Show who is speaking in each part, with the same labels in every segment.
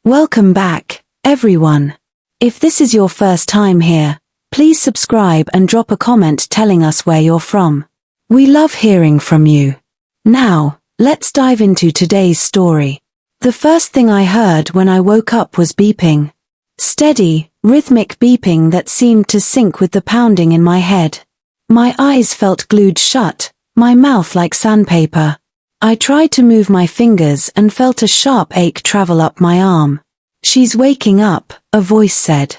Speaker 1: Welcome back, everyone. If this is your first time here, please subscribe and drop a comment telling us where you're from. We love hearing from you. Now, let's dive into today's story. The first thing I heard when I woke up was beeping. Steady, rhythmic beeping that seemed to sync with the pounding in my head. My eyes felt glued shut, my mouth like sandpaper. I tried to move my fingers and felt a sharp ache travel up my arm. She's waking up, a voice said.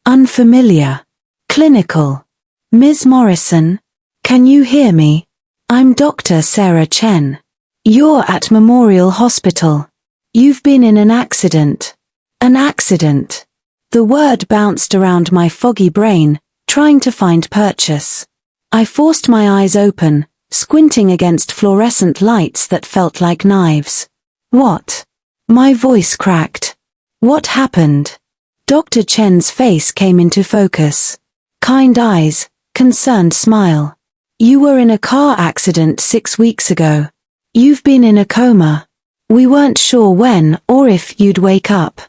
Speaker 1: Unfamiliar. Clinical. Ms. Morrison? Can you hear me? I'm Dr. Sarah Chen. You're at Memorial Hospital. You've been in an accident. An accident. The word bounced around my foggy brain, trying to find purchase. I forced my eyes open, squinting against fluorescent lights that felt like knives. What? My voice cracked. What happened? Dr. Chen's face came into focus. Kind eyes, concerned smile. You were in a car accident 6 weeks ago. You've been in a coma. We weren't sure when or if you'd wake up.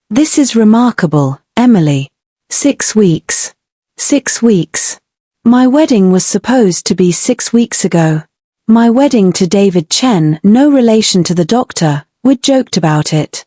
Speaker 1: This is remarkable, Emily. 6 weeks. 6 weeks. My wedding was supposed to be 6 weeks ago. My wedding to David Chen, no relation to the doctor, we'd joked about it.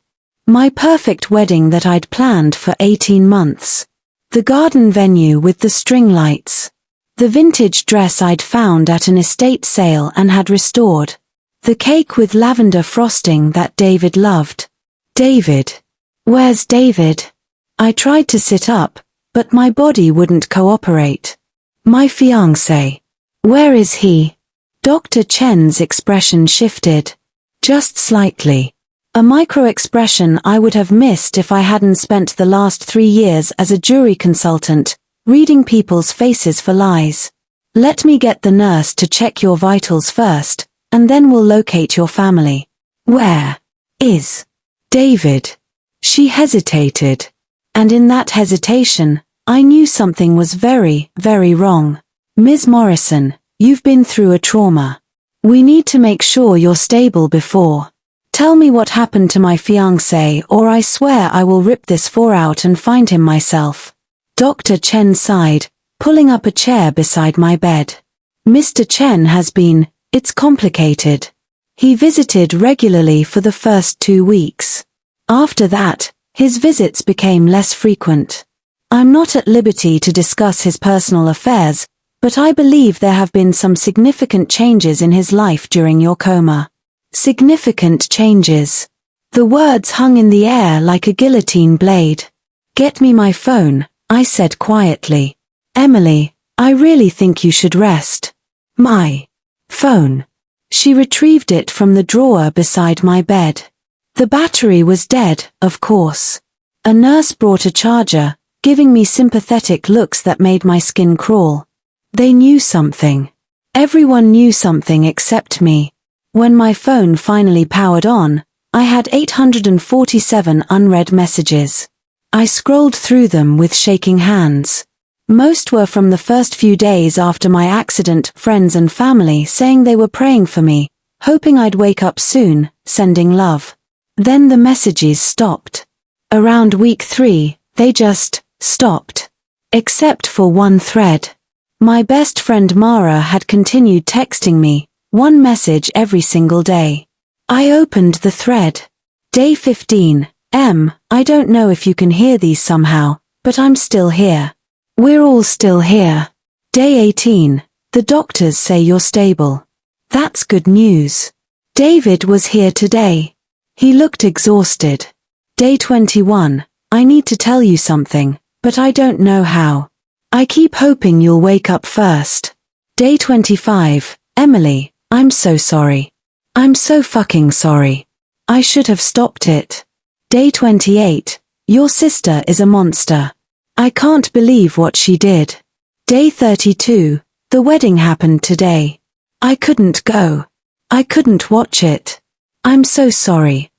Speaker 1: My perfect wedding that I'd planned for 18 months. The garden venue with the string lights. The vintage dress I'd found at an estate sale and had restored. The cake with lavender frosting that David loved. David. Where's David? I tried to sit up, but my body wouldn't cooperate. My fiancé. Where is he? Dr. Chen's expression shifted. Just slightly. A micro-expression I would have missed if I hadn't spent the last 3 years as a jury consultant, reading people's faces for lies. Let me get the nurse to check your vitals first, and then we'll locate your family. Where is David? She hesitated. And in that hesitation, I knew something was very, very wrong. Ms. Morrison, you've been through a trauma. We need to make sure you're stable before. Tell me what happened to my fiancé or I swear I will rip this out and find him myself. Dr. Chen sighed, pulling up a chair beside my bed. Mr. Chen has been, it's complicated. He visited regularly for the first 2 weeks. After that, his visits became less frequent. I'm not at liberty to discuss his personal affairs, but I believe there have been some significant changes in his life during your coma. Significant changes. The words hung in the air like a guillotine blade. Get me my phone, I said quietly. Emily, I really think you should rest. My phone. She retrieved it from the drawer beside my bed. The battery was dead, of course. A nurse brought a charger, giving me sympathetic looks that made my skin crawl. They knew something. Everyone knew something except me. When my phone finally powered on, I had 847 unread messages. I scrolled through them with shaking hands. Most were from the first few days after my accident, friends and family saying they were praying for me, hoping I'd wake up soon, sending love. Then the messages stopped. Around week 3, they just stopped. Except for one thread. My best friend Mara had continued texting me, one message every single day. I opened the thread. Day 15, I don't know if you can hear these somehow, but I'm still here. We're all still here. Day 18, the doctors say you're stable. That's good news. David was here today. He looked exhausted. Day 21, I need to tell you something, but I don't know how. I keep hoping you'll wake up first. Day 25, Emily, I'm so sorry. I'm so fucking sorry. I should have stopped it. Day 28, your sister is a monster. I can't believe what she did. Day 32, the wedding happened today. I couldn't go. I couldn't watch it. I'm so sorry,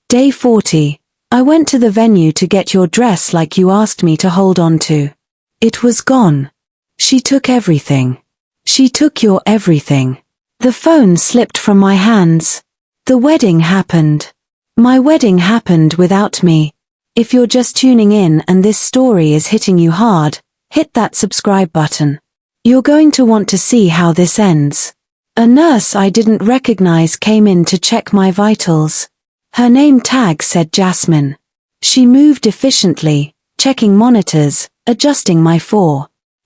Speaker 1: Day 40, I went to the venue to get your dress like you asked me to hold on to. It was gone. She took everything. She took your everything. The phone slipped from my hands. The wedding happened. My wedding happened without me. If you're just tuning in and this story is hitting you hard, hit that subscribe button. You're going to want to see how this ends. A nurse I didn't recognize came in to check my vitals. Her name tag said Jasmine. She moved efficiently, checking monitors, adjusting my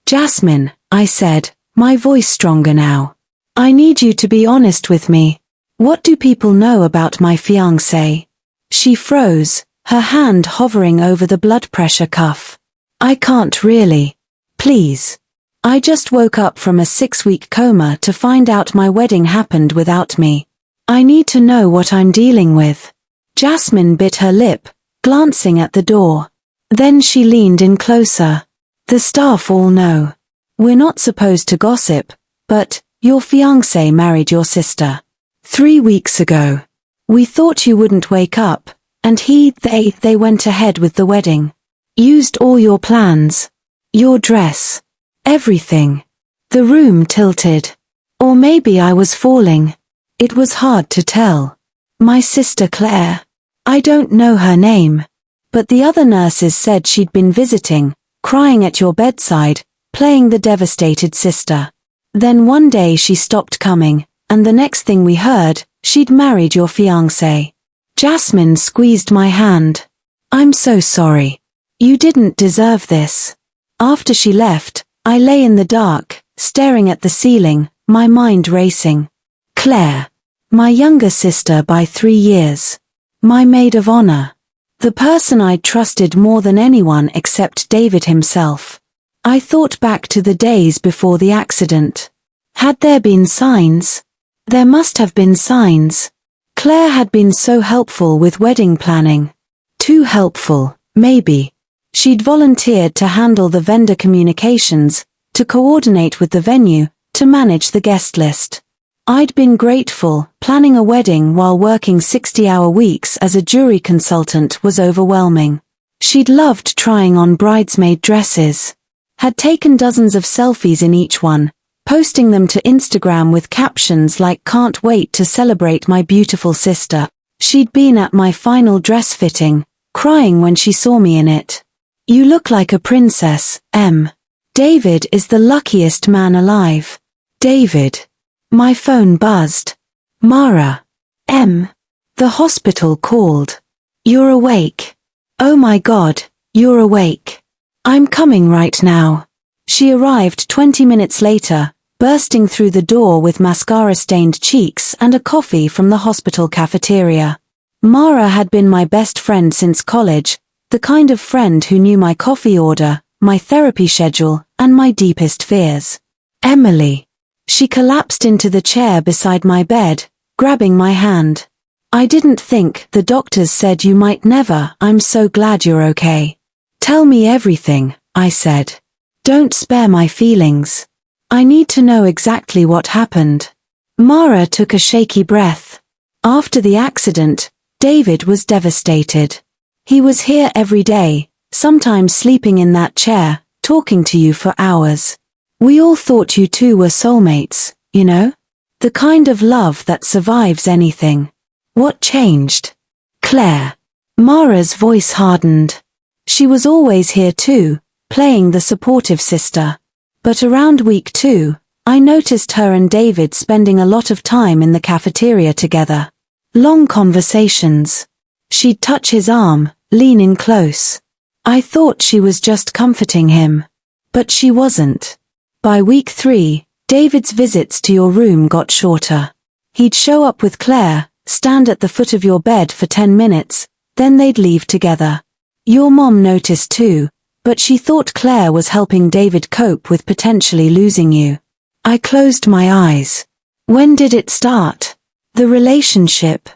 Speaker 1: Jasmine, I said, my voice stronger now. I need you to be honest with me. What do people know about my fiancé? She froze, her hand hovering over the blood pressure cuff. I can't really. Please. I just woke up from a 6-week coma to find out my wedding happened without me. I need to know what I'm dealing with. Jasmine bit her lip, glancing at the door. Then she leaned in closer. The staff all know. We're not supposed to gossip, but your fiancé married your sister 3 weeks ago. We thought you wouldn't wake up, and they went ahead with the wedding. Used all your plans. Your dress. Everything. The room tilted. Or maybe I was falling. It was hard to tell. My sister Claire. I don't know her name. But the other nurses said she'd been visiting, crying at your bedside, playing the devastated sister. Then one day she stopped coming, and the next thing we heard, she'd married your fiancé. Jasmine squeezed my hand. I'm so sorry. You didn't deserve this. After she left, I lay in the dark, staring at the ceiling, my mind racing. Claire. My younger sister by 3 years. My maid of honor. The person I'd trusted more than anyone except David himself. I thought back to the days before the accident. Had there been signs? There must have been signs. Claire had been so helpful with wedding planning. Too helpful, maybe. She'd volunteered to handle the vendor communications, to coordinate with the venue, to manage the guest list. I'd been grateful. Planning a wedding while working 60-hour weeks as a jury consultant was overwhelming. She'd loved trying on bridesmaid dresses. Had taken dozens of selfies in each one, posting them to Instagram with captions like "Can't wait to celebrate my beautiful sister." She'd been at my final dress fitting, crying when she saw me in it. You look like a princess, M. David is the luckiest man alive. David. My phone buzzed. Mara. M. The hospital called. You're awake. Oh my God, you're awake. I'm coming right now. She arrived 20 minutes later, bursting through the door with mascara-stained cheeks and a coffee from the hospital cafeteria. Mara had been my best friend since college, the kind of friend who knew my coffee order, my therapy schedule, and my deepest fears. Emily. She collapsed into the chair beside my bed, grabbing my hand. I didn't think. The doctors said you might never. I'm so glad you're okay. Tell me everything, I said. Don't spare my feelings. I need to know exactly what happened. Mara took a shaky breath. After the accident, David was devastated. He was here every day, sometimes sleeping in that chair, talking to you for hours. We all thought you two were soulmates, you know? The kind of love that survives anything. What changed? Claire. Mara's voice hardened. She was always here too, playing the supportive sister. But around week 2, I noticed her and David spending a lot of time in the cafeteria together. Long conversations. She'd touch his arm, lean in close. I thought she was just comforting him. But she wasn't. By week 3, David's visits to your room got shorter. He'd show up with Claire, stand at the foot of your bed for 10 minutes, then they'd leave together. Your mom noticed too, but she thought Claire was helping David cope with potentially losing you. I closed my eyes. When did it start? The relationship?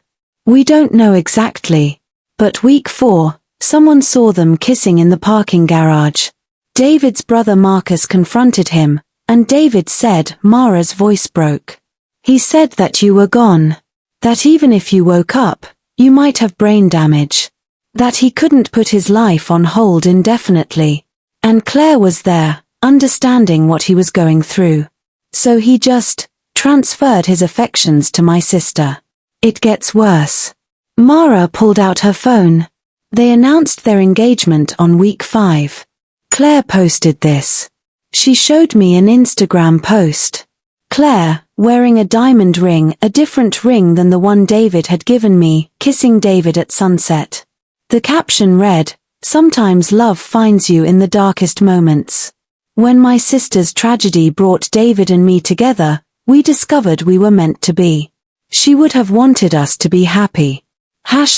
Speaker 1: We don't know exactly. But week 4, someone saw them kissing in the parking garage. David's brother Marcus confronted him, and David said. Mara's voice broke. He said that you were gone. That even if you woke up, you might have brain damage. That he couldn't put his life on hold indefinitely. And Claire was there, understanding what he was going through. So he just transferred his affections to my sister. It gets worse. Mara pulled out her phone. They announced their engagement on week 5. Claire posted this. She showed me an Instagram post. Claire, wearing a diamond ring, a different ring than the one David had given me, kissing David at sunset. The caption read, "Sometimes love finds you in the darkest moments." When my sister's tragedy brought David and me together, we discovered we were meant to be. She would have wanted us to be happy.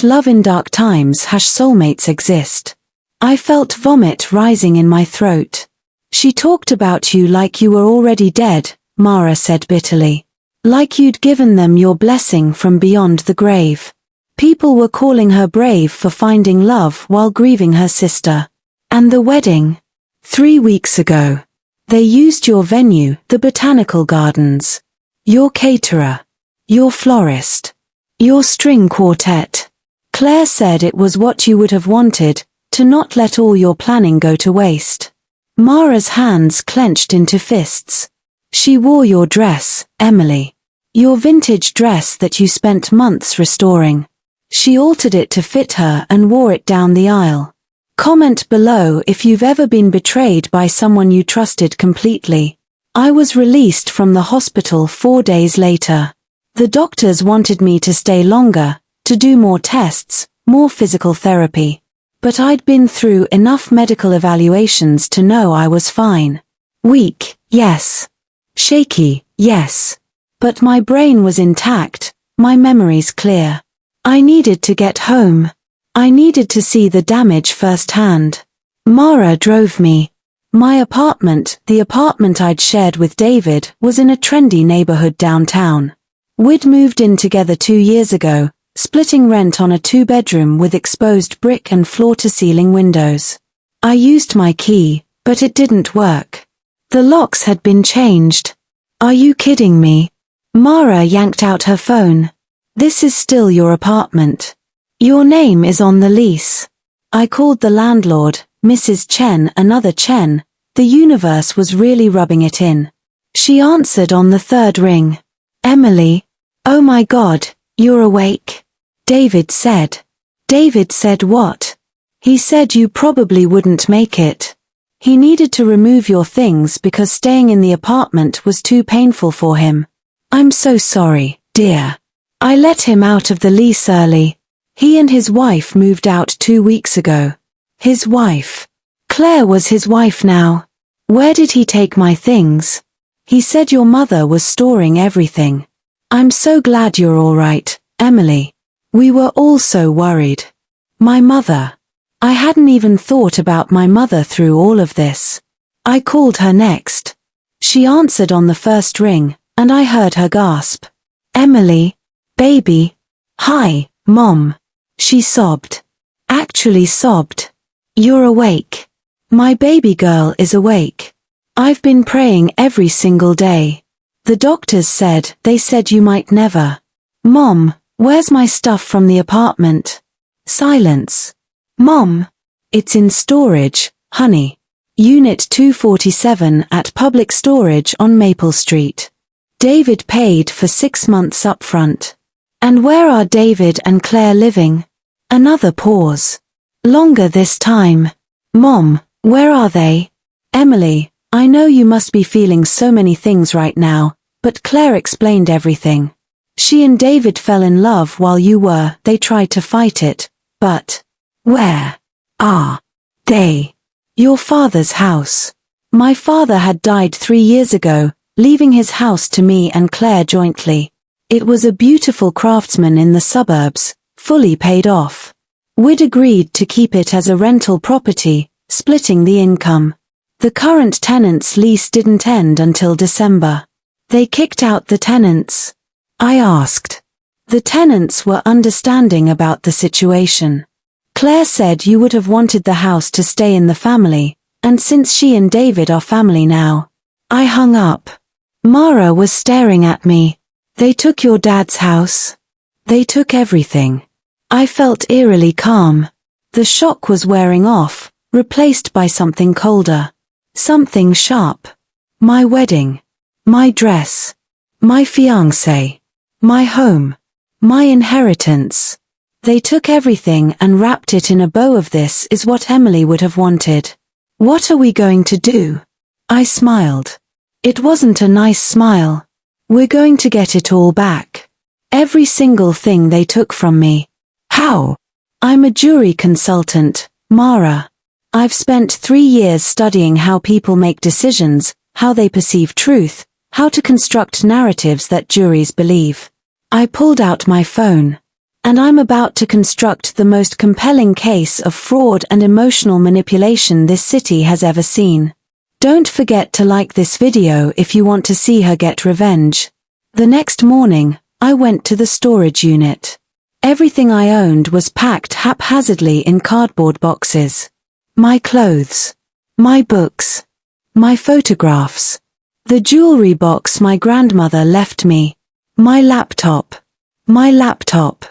Speaker 1: #love in dark times #soulmates exist. I felt vomit rising in my throat. She talked about you like you were already dead, Mara said bitterly. Like you'd given them your blessing from beyond the grave. People were calling her brave for finding love while grieving her sister. And the wedding? 3 weeks ago. They used your venue, the Botanical Gardens. Your caterer. Your florist. Your string quartet. Claire said it was what you would have wanted, to not let all your planning go to waste. Mara's hands clenched into fists. She wore your dress, Emily. Your vintage dress that you spent months restoring. She altered it to fit her and wore it down the aisle. Comment below if you've ever been betrayed by someone you trusted completely. I was released from the hospital 4 days later. The doctors wanted me to stay longer, to do more tests, more physical therapy. But I'd been through enough medical evaluations to know I was fine. Weak, yes. Shaky, yes. But my brain was intact, my memories clear. I needed to get home. I needed to see the damage firsthand. Mara drove me. My apartment, the apartment I'd shared with David, was in a trendy neighborhood downtown. We'd moved in together 2 years ago, splitting rent on a 2-bedroom with exposed brick and floor-to-ceiling windows. I used my key, but it didn't work. The locks had been changed. Are you kidding me? Mara yanked out her phone. This is still your apartment. Your name is on the lease. I called the landlord, Mrs. Chen, another Chen. The universe was really rubbing it in. She answered on the 3rd ring. Emily. Oh my God, you're awake? David said. David said what? He said you probably wouldn't make it. He needed to remove your things because staying in the apartment was too painful for him. I'm so sorry, dear. I let him out of the lease early. He and his wife moved out 2 weeks ago. His wife. Claire was his wife now. Where did he take my things? He said your mother was storing everything. I'm so glad you're all right, Emily. We were all so worried. My mother. I hadn't even thought about my mother through all of this. I called her next. She answered on the 1st ring, and I heard her gasp. Emily. Baby. Hi, Mom. She sobbed. Actually sobbed. You're awake. My baby girl is awake. I've been praying every single day. The doctors said you might never. Mom, where's my stuff from the apartment? Silence. Mom. It's in storage, honey. Unit 247 at public storage on Maple Street. David paid for 6 months upfront. And where are David and Claire living? Another pause. Longer this time. Mom, where are they? Emily, I know you must be feeling so many things right now, but Claire explained everything. She and David fell in love while they tried to fight it, but where are they? Your father's house. My father had died 3 years ago, leaving his house to me and Claire jointly. It was a beautiful craftsman in the suburbs, fully paid off. We'd agreed to keep it as a rental property, splitting the income. The current tenant's lease didn't end until December. They kicked out the tenants. I asked. The tenants were understanding about the situation. Claire said you would have wanted the house to stay in the family, and since she and David are family now. I hung up. Mara was staring at me. They took your dad's house. They took everything. I felt eerily calm. The shock was wearing off, replaced by something colder. Something sharp. My wedding. My dress. My fiancé. My home. My inheritance. They took everything and wrapped it in a bow. Of this is what Emily would have wanted. What are we going to do? I smiled. It wasn't a nice smile. We're going to get it all back. Every single thing they took from me. How? I'm a jury consultant, Mara. I've spent 3 years studying how people make decisions, how they perceive truth, how to construct narratives that juries believe. I pulled out my phone. And I'm about to construct the most compelling case of fraud and emotional manipulation this city has ever seen. Don't forget to like this video if you want to see her get revenge. The next morning, I went to the storage unit. Everything I owned was packed haphazardly in cardboard boxes. My clothes. My books. My photographs. The jewelry box my grandmother left me. My laptop. My laptop.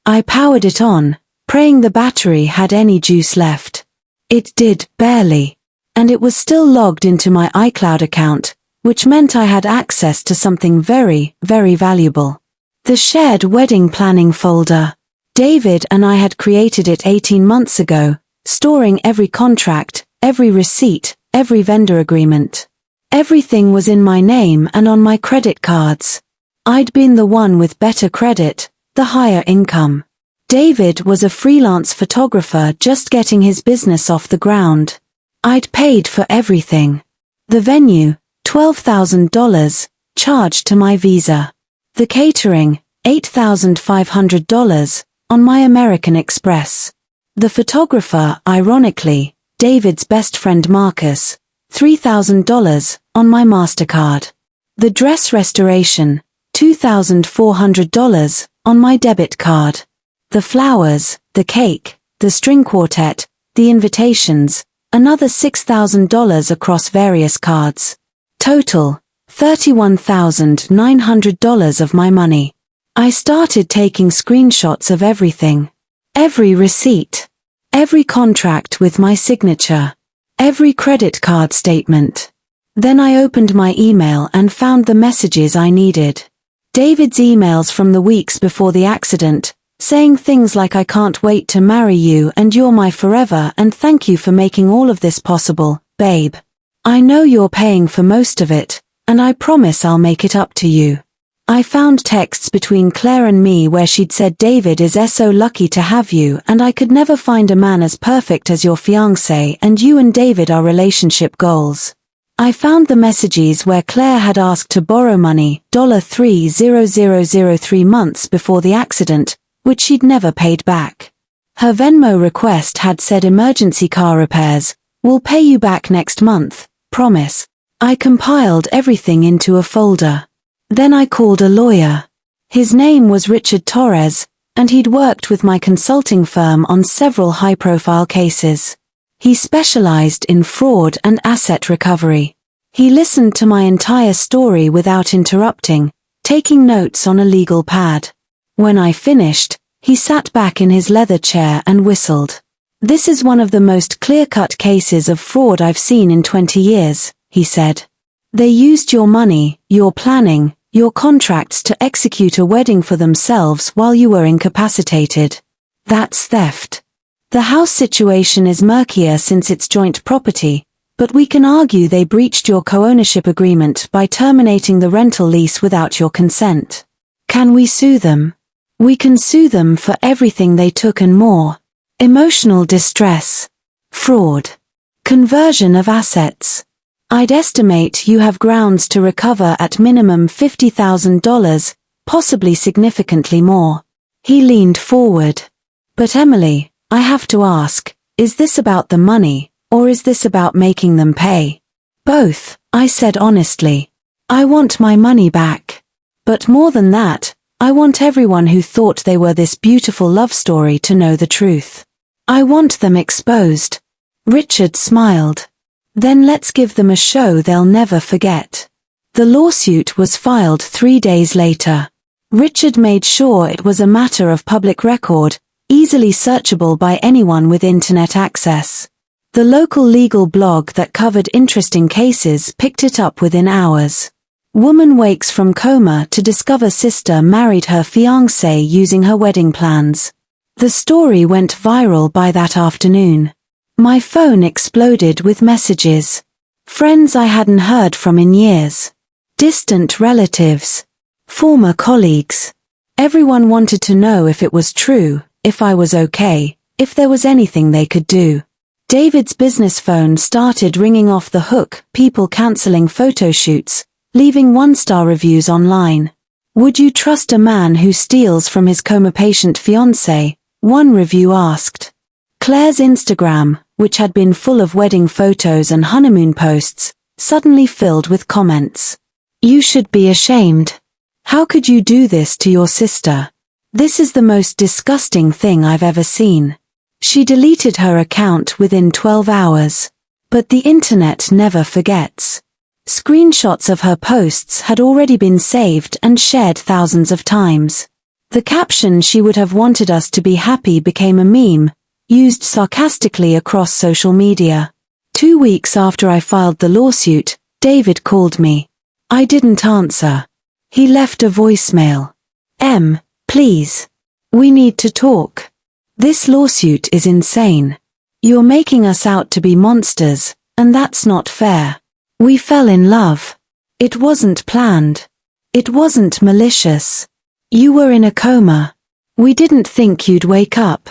Speaker 1: I powered it on, praying the battery had any juice left. It did, barely. And it was still logged into my iCloud account, which meant I had access to something very, very valuable. The shared wedding planning folder. David and I had created it 18 months ago, storing every contract, every receipt, every vendor agreement. Everything was in my name and on my credit cards. I'd been the one with better credit, the higher income. David was a freelance photographer just getting his business off the ground. I'd paid for everything. The venue, $12,000, charged to my Visa. The catering, $8,500, on my American Express. The photographer, ironically, David's best friend Marcus, $3,000, on my MasterCard. The dress restoration, $2,400, on my debit card. The flowers, the cake, the string quartet, the invitations, another $6,000 across various cards. Total, $31,900 of my money. I started taking screenshots of everything. Every receipt. Every contract with my signature. Every credit card statement. Then I opened my email and found the messages I needed. David's emails from the weeks before the accident, saying things like I can't wait to marry you and you're my forever and thank you for making all of this possible, babe. I know you're paying for most of it, and I promise I'll make it up to you. I found texts between Claire and me where she'd said David is so lucky to have you and I could never find a man as perfect as your fiancé and you and David are relationship goals. I found the messages where Claire had asked to borrow money, $3,003 months before the accident, which she'd never paid back. Her Venmo request had said emergency car repairs, we'll pay you back next month, promise. I compiled everything into a folder. Then I called a lawyer. His name was Richard Torres, and he'd worked with my consulting firm on several high-profile cases. He specialized in fraud and asset recovery. He listened to my entire story without interrupting, taking notes on a legal pad. When I finished, he sat back in his leather chair and whistled. This is one of the most clear-cut cases of fraud I've seen in 20 years, he said. They used your money, your planning, your contracts to execute a wedding for themselves while you were incapacitated. That's theft. The house situation is murkier since it's joint property, but we can argue they breached your co-ownership agreement by terminating the rental lease without your consent. Can we sue them? We can sue them for everything they took and more. Emotional distress. Fraud. Conversion of assets. I'd estimate you have grounds to recover at minimum $50,000, possibly significantly more. He leaned forward. But Emily, I have to ask, is this about the money, or is this about making them pay? Both, I said honestly. I want my money back. But more than that, I want everyone who thought they were this beautiful love story to know the truth. I want them exposed. Richard smiled. Then let's give them a show they'll never forget. The lawsuit was filed 3 days later. Richard made sure it was a matter of public record, easily searchable by anyone with internet access. The local legal blog that covered interesting cases picked it up within hours. Woman wakes from coma to discover sister married her fiancé using her wedding plans. The story went viral by that afternoon. My phone exploded with messages. Friends I hadn't heard from in years. Distant relatives. Former colleagues. Everyone wanted to know if it was true, if I was okay, if there was anything they could do. David's business phone started ringing off the hook, people cancelling photo shoots, leaving one-star reviews online. Would you trust a man who steals from his coma patient fiancé? One review asked. Claire's Instagram, which had been full of wedding photos and honeymoon posts, suddenly filled with comments. You should be ashamed. How could you do this to your sister? This is the most disgusting thing I've ever seen. She deleted her account within 12 hours. But the internet never forgets. Screenshots of her posts had already been saved and shared thousands of times. The caption "She would have wanted us to be happy" became a meme, used sarcastically across social media. 2 weeks after I filed the lawsuit, David called me. I didn't answer. He left a voicemail. Please. We need to talk. This lawsuit is insane. You're making us out to be monsters, and that's not fair. We fell in love. It wasn't planned. It wasn't malicious. You were in a coma. We didn't think you'd wake up.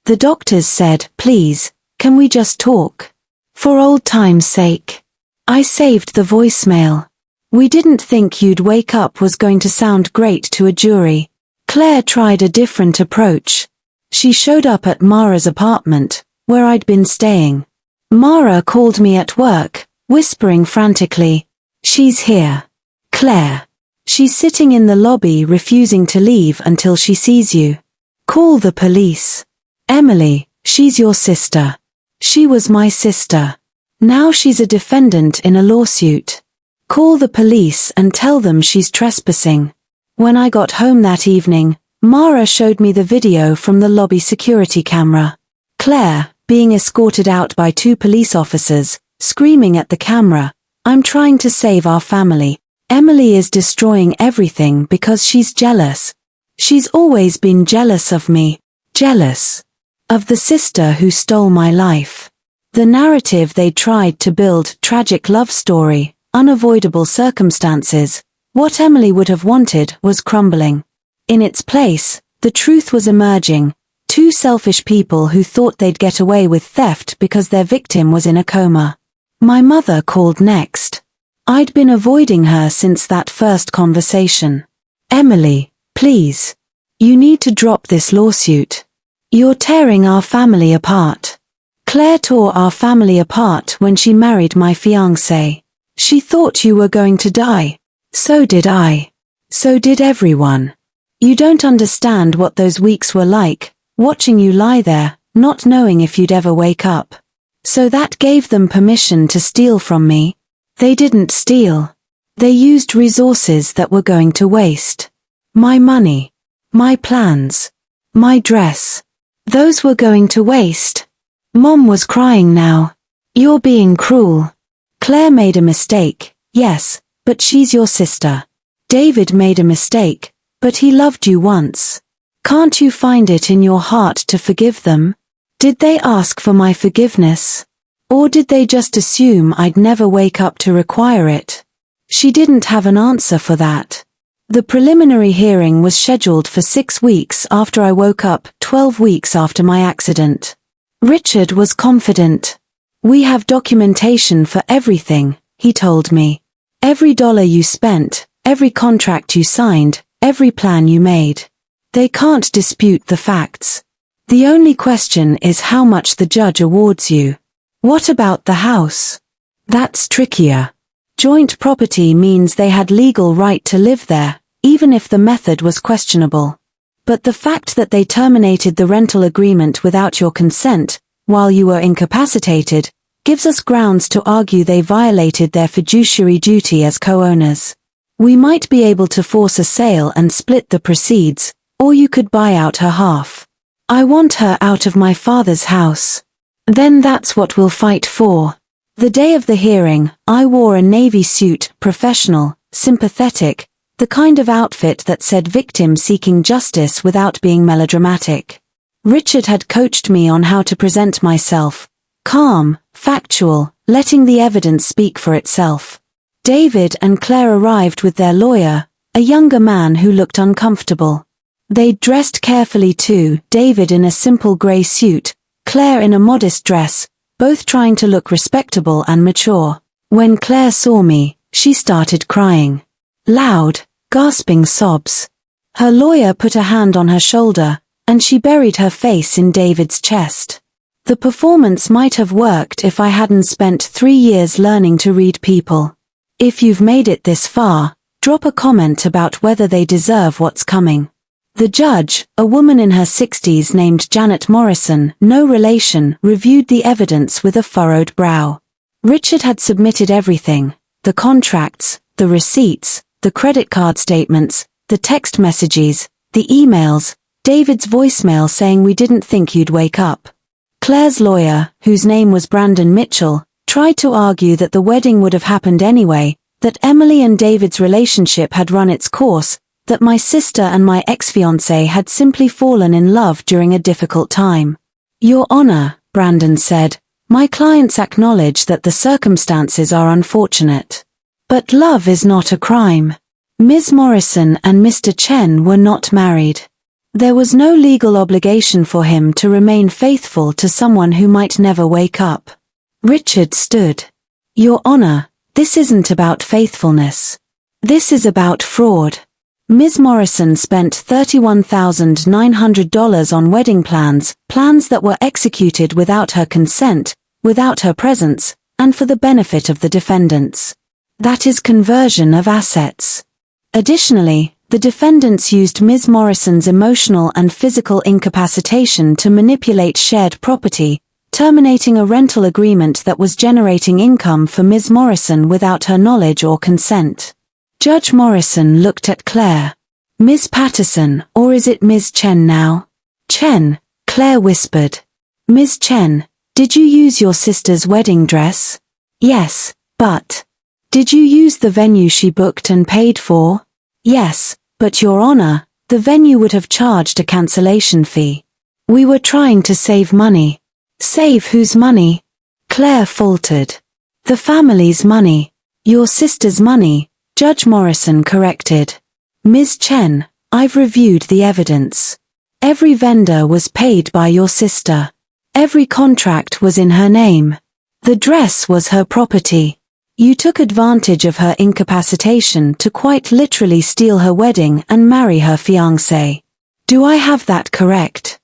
Speaker 1: The doctors said, please, can we just talk? For old time's sake. I saved the voicemail. We didn't think you'd wake up was going to sound great to a jury. Claire tried a different approach. She showed up at Mara's apartment, where I'd been staying. Mara called me at work, whispering frantically, she's here. Claire. She's sitting in the lobby refusing to leave until she sees you. Call the police. Emily, she's your sister. She was my sister. Now she's a defendant in a lawsuit. Call the police and tell them she's trespassing. When I got home that evening, Mara showed me the video from the lobby security camera. Claire, being escorted out by 2 police officers, screaming at the camera, I'm trying to save our family. Emily is destroying everything because she's jealous. She's always been jealous of me. Jealous. Of the sister who stole my life. The narrative they tried to build, tragic love story, unavoidable circumstances, what Emily would have wanted was crumbling. In its place, the truth was emerging. 2 selfish people who thought they'd get away with theft because their victim was in a coma. My mother called next. I'd been avoiding her since that first conversation. Emily, please. You need to drop this lawsuit. You're tearing our family apart. Claire tore our family apart when she married my fiancé. She thought you were going to die. So did I. So did everyone. You don't understand what those weeks were like, watching you lie there, not knowing if you'd ever wake up. So that gave them permission to steal from me. They didn't steal. They used resources that were going to waste. My money. My plans. My dress. Those were going to waste. Mom was crying now. You're being cruel. Claire made a mistake, yes, but she's your sister. David made a mistake, but he loved you once. Can't you find it in your heart to forgive them? Did they ask for my forgiveness? Or did they just assume I'd never wake up to require it? She didn't have an answer for that. The preliminary hearing was scheduled for 6 weeks after I woke up, 12 weeks after my accident. Richard was confident. We have documentation for everything, he told me. Every dollar you spent, every contract you signed, every plan you made. They can't dispute the facts. The only question is how much the judge awards you. What about the house? That's trickier. Joint property means they had legal right to live there, even if the method was questionable. But the fact that they terminated the rental agreement without your consent, while you were incapacitated, gives us grounds to argue they violated their fiduciary duty as co-owners. We might be able to force a sale and split the proceeds, or you could buy out her half. I want her out of my father's house. Then that's what we'll fight for. The day of the hearing, I wore a navy suit, professional, sympathetic, the kind of outfit that said victim seeking justice without being melodramatic. Richard had coached me on how to present myself. Calm, factual, letting the evidence speak for itself. David and Claire arrived with their lawyer, a younger man who looked uncomfortable. They'd dressed carefully too, David in a simple grey suit, Claire in a modest dress, both trying to look respectable and mature. When Claire saw me, she started crying. Loud, gasping sobs. Her lawyer put a hand on her shoulder, and she buried her face in David's chest. The performance might have worked if I hadn't spent 3 years learning to read people. If you've made it this far, drop a comment about whether they deserve what's coming. The judge, a woman in her 60s named Janet Morrison, no relation, reviewed the evidence with a furrowed brow. Richard had submitted everything: the contracts, the receipts, the credit card statements, the text messages, the emails, David's voicemail saying we didn't think you'd wake up. Claire's lawyer, whose name was Brandon Mitchell, tried to argue that the wedding would have happened anyway, that Emily and David's relationship had run its course, that my sister and my ex-fiancé had simply fallen in love during a difficult time. Your Honor, Brandon said, my clients acknowledge that the circumstances are unfortunate. But love is not a crime. Ms. Morrison and Mr. Chen were not married. There was no legal obligation for him to remain faithful to someone who might never wake up. Richard stood. Your Honor, this isn't about faithfulness. This is about fraud. Ms. Morrison spent $31,900 on wedding plans that were executed without her consent, without her presence, and for the benefit of the defendants. That is conversion of assets. Additionally, the defendants used Ms. Morrison's emotional and physical incapacitation to manipulate shared property, terminating a rental agreement that was generating income for Ms. Morrison without her knowledge or consent. Judge Morrison looked at Claire. Ms. Patterson, or is it Ms. Chen now? Chen, Claire whispered. Ms. Chen, did you use your sister's wedding dress? Yes, but... Did you use the venue she booked and paid for? Yes, but Your Honor, the venue would have charged a cancellation fee. We were trying to save money. Save whose money? Claire faltered. The family's money. Your sister's money, Judge Morrison corrected. Ms. Chen, I've reviewed the evidence. Every vendor was paid by your sister. Every contract was in her name. The dress was her property. You took advantage of her incapacitation to quite literally steal her wedding and marry her fiancé. Do I have that correct?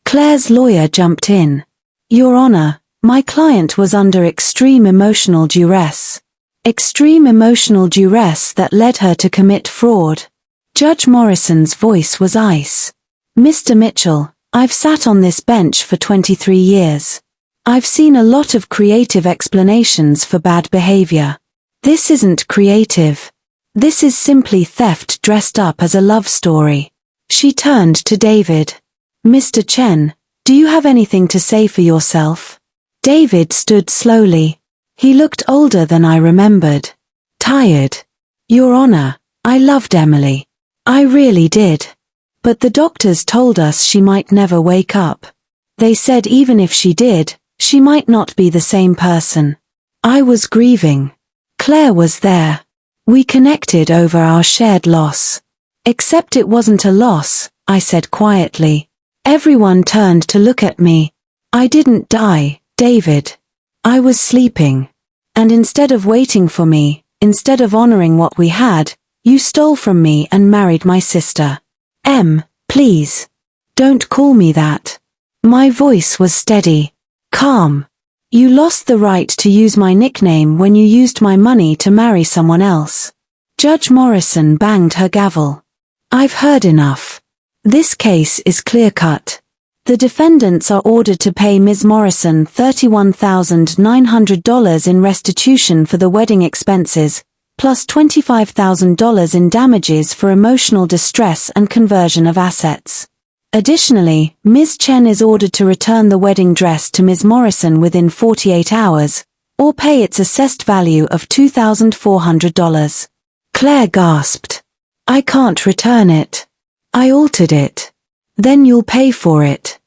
Speaker 1: Claire's lawyer jumped in. Your Honor, my client was under extreme emotional duress. Extreme emotional duress that led her to commit fraud. Judge Morrison's voice was ice. Mr. Mitchell, I've sat on this bench for 23 years. I've seen a lot of creative explanations for bad behavior. This isn't creative. This is simply theft dressed up as a love story. She turned to David. Mr. Chen, do you have anything to say for yourself? David stood slowly. He looked older than I remembered. Tired. Your Honor, I loved Emily. I really did. But the doctors told us she might never wake up. They said even if she did, she might not be the same person. I was grieving. Claire was there. We connected over our shared loss. Except it wasn't a loss, I said quietly. Everyone turned to look at me. I didn't die, David. I was sleeping. And instead of waiting for me, instead of honoring what we had, you stole from me and married my sister. Please. Don't call me that. My voice was steady. Calm. You lost the right to use my nickname when you used my money to marry someone else. Judge Morrison banged her gavel. I've heard enough. This case is clear-cut. The defendants are ordered to pay Ms. Morrison $31,900 in restitution for the wedding expenses, plus $25,000 in damages for emotional distress and conversion of assets. Additionally, Ms. Chen is ordered to return the wedding dress to Ms. Morrison within 48 hours, or pay its assessed value of $2,400. Claire gasped. I can't return it. I altered it. Then you'll pay for it.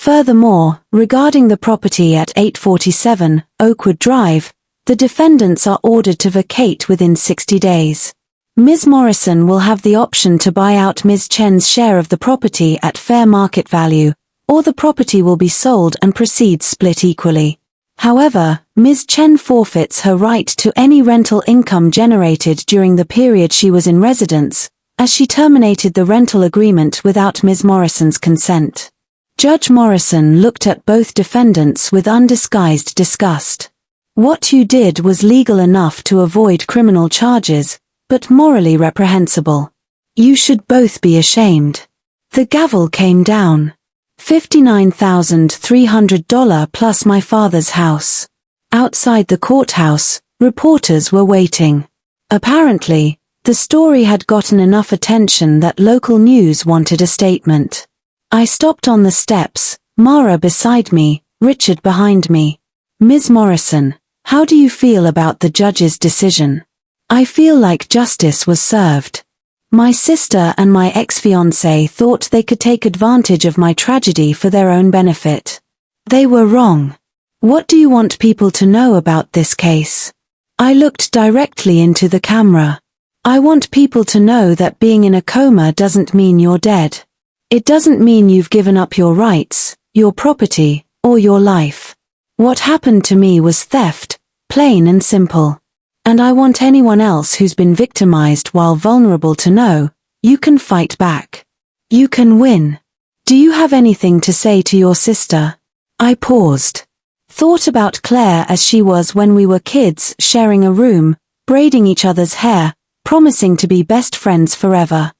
Speaker 1: Furthermore, regarding the property at 847 Oakwood Drive, the defendants are ordered to vacate within 60 days. Ms. Morrison will have the option to buy out Ms. Chen's share of the property at fair market value, or the property will be sold and proceeds split equally. However, Ms. Chen forfeits her right to any rental income generated during the period she was in residence, as she terminated the rental agreement without Ms. Morrison's consent. Judge Morrison looked at both defendants with undisguised disgust. What you did was legal enough to avoid criminal charges, but morally reprehensible. You should both be ashamed. The gavel came down. $59,300 plus my father's house. Outside the courthouse, reporters were waiting. Apparently, the story had gotten enough attention that local news wanted a statement. I stopped on the steps, Mara beside me, Richard behind me. Ms. Morrison, how do you feel about the judge's decision? I feel like justice was served. My sister and my ex-fiancé thought they could take advantage of my tragedy for their own benefit. They were wrong. What do you want people to know about this case? I looked directly into the camera. I want people to know that being in a coma doesn't mean you're dead. It doesn't mean you've given up your rights, your property, or your life. What happened to me was theft, plain and simple. And I want anyone else who's been victimized while vulnerable to know, you can fight back. You can win. Do you have anything to say to your sister? I paused. Thought about Claire as she was when we were kids, sharing a room, braiding each other's hair, promising to be best friends forever.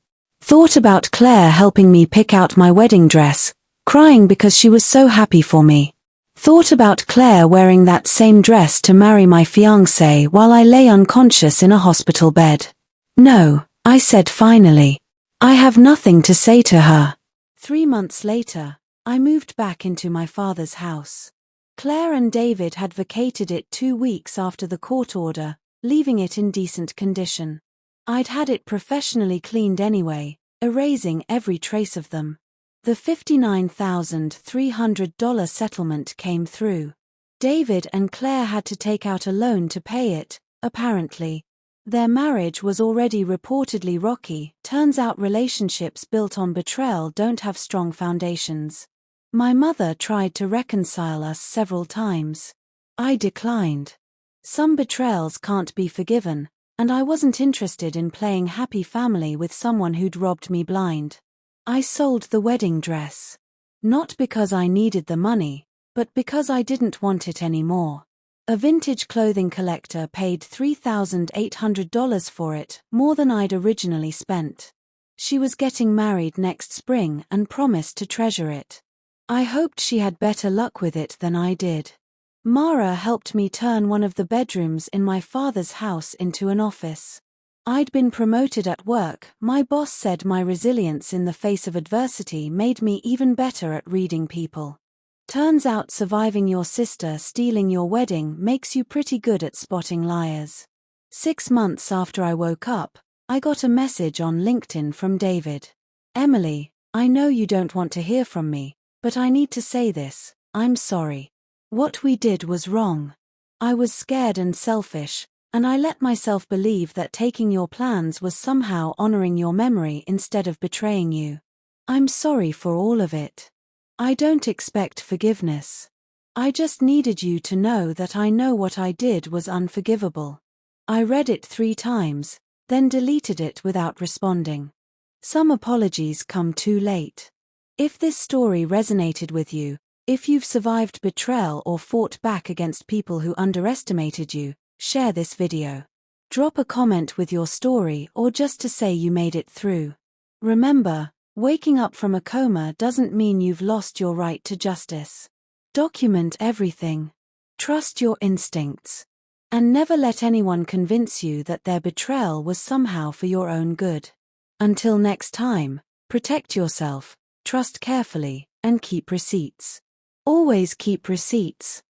Speaker 1: Thought about Claire helping me pick out my wedding dress, crying because she was so happy for me. Thought about Claire wearing that same dress to marry my fiancé while I lay unconscious in a hospital bed. No, I said finally. I have nothing to say to her. 3 months later, I moved back into my father's house. Claire and David had vacated it 2 weeks after the court order, leaving it in decent condition. I'd had it professionally cleaned anyway, erasing every trace of them. The $59,300 settlement came through. David and Claire had to take out a loan to pay it, apparently. Their marriage was already reportedly rocky. Turns out relationships built on betrayal don't have strong foundations. My mother tried to reconcile us several times. I declined. Some betrayals can't be forgiven, and I wasn't interested in playing happy family with someone who'd robbed me blind. I sold the wedding dress. Not because I needed the money, but because I didn't want it anymore. A vintage clothing collector paid $3,800 for it, more than I'd originally spent. She was getting married next spring and promised to treasure it. I hoped she had better luck with it than I did. Mara helped me turn one of the bedrooms in my father's house into an office. I'd been promoted at work. My boss said my resilience in the face of adversity made me even better at reading people. Turns out surviving your sister stealing your wedding makes you pretty good at spotting liars. 6 months after I woke up, I got a message on LinkedIn from David. Emily, I know you don't want to hear from me, but I need to say this, I'm sorry. What we did was wrong. I was scared and selfish, and I let myself believe that taking your plans was somehow honoring your memory instead of betraying you. I'm sorry for all of it. I don't expect forgiveness. I just needed you to know that I know what I did was unforgivable. I read it 3 times, then deleted it without responding. Some apologies come too late. If this story resonated with you, if you've survived betrayal or fought back against people who underestimated you, share this video. Drop a comment with your story or just to say you made it through. Remember, waking up from a coma doesn't mean you've lost your right to justice. Document everything. Trust your instincts. And never let anyone convince you that their betrayal was somehow for your own good. Until next time, protect yourself, trust carefully, and keep receipts. Always keep receipts.